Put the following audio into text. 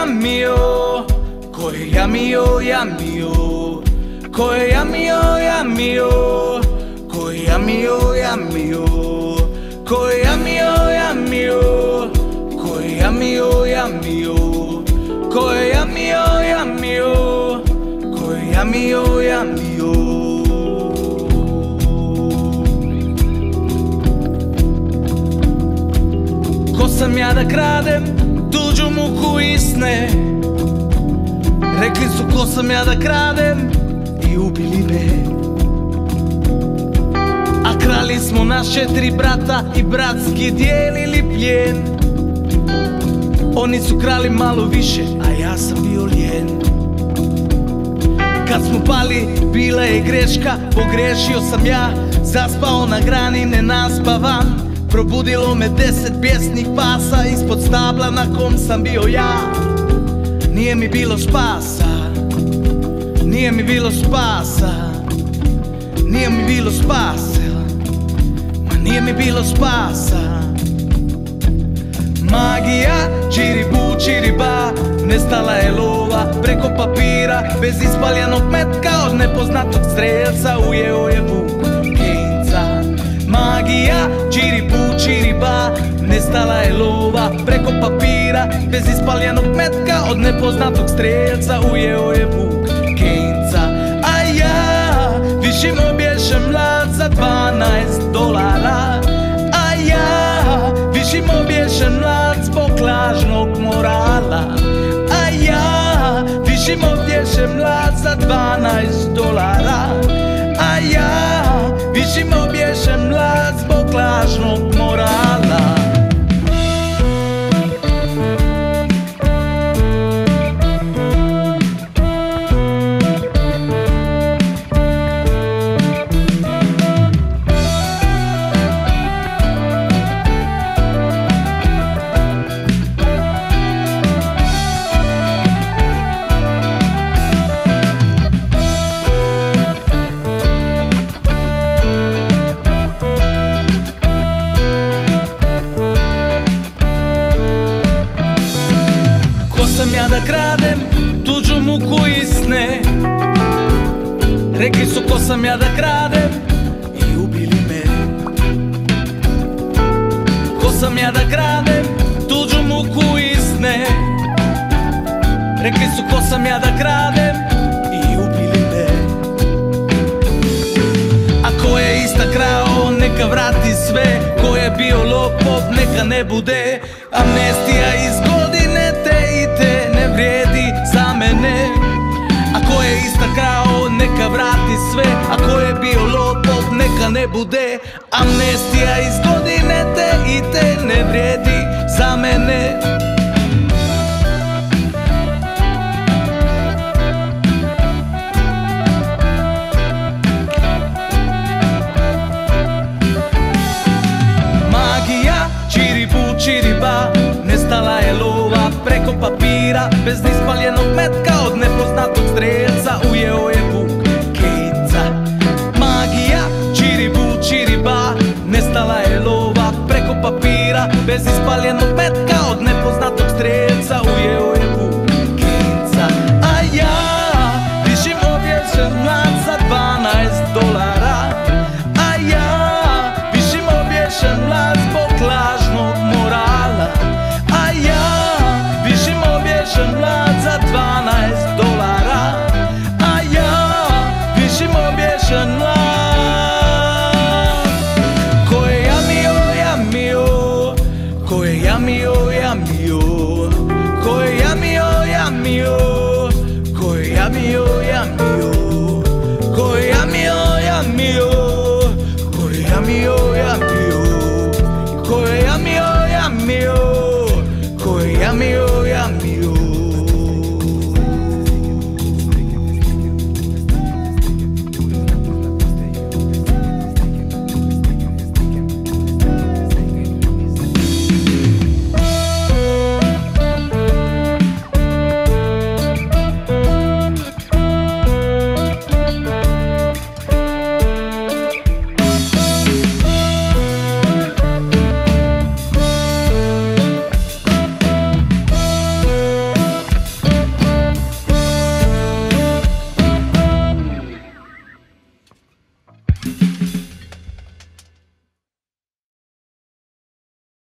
jamio, ko je jamio, jamio, ko je jamio, jamio, ko je jamio, jamio, ko je jamio, jamio, ko je jamio, jamio, ko je jamio, jamio, ko je jamio, jamio. Ko sam ja da kradem tuđu muku i sne? Rekli su ko sam ja da kradem i ubili me. A krali smo nas 4 brata i bratski dijelili plijen. Oni su krali malo više, a ja sam bio lijen. Kad smo pali, bila je greška, pogrešio sam ja. Zaspao na grani, ne naspavan. Probudilo me 10 bijesnih pasa ispod stabla na kom sam bio ja. Nije mi bilo spasa, nije mi bilo spasa, nije mi bilo spasa, ma nije mi bilo spasa. Magija, čiribu, čiriba, nestala je lova preko papira. Bez ispaljenog metka od nepoznatog strelca ujeo je vuk Kejnca. Magija, čiribu, čiriba, nestala je lova preko papira. Bez ispaljenog metka od nepoznatog strelca ujeo je vuk Kejnca. A ja višim obješe mlad za $12. A ja višim obješe mlad zbog lažnog morala. A ja višim obješe mlad za $12. A ja višim obješe mlad zbog lažnog morala. Sam ja da kradem tuđu muku i sne? Rekli su ko sam ja da kradem i ubili me. Ko sam ja da kradem tuđu muku i sne? Rekli su ko sam ja da kradem i ubili me. A ko je ista krao neka vrati sve. Ko je bio lopov neka ne bude amnestija iz godine te i te ne vrijedi za mene. A ko je ista krao neka vrati sve. A ko je bio lopov neka ne bude amnestija iz godine te i te ne vrijedi za mene. Magija, čiribu, čiriba, nestala je lova preko papira. Bez ispaljenog metka od nepoznatog strelca ujeo je vuk Kejnca. Magija, čiribu, čiriba, nestala je lova preko papira. Bez ispaljenog metka od nepoznatog strelca ujeo je vuk Kejnca. A ja višim obješe mlad za $12.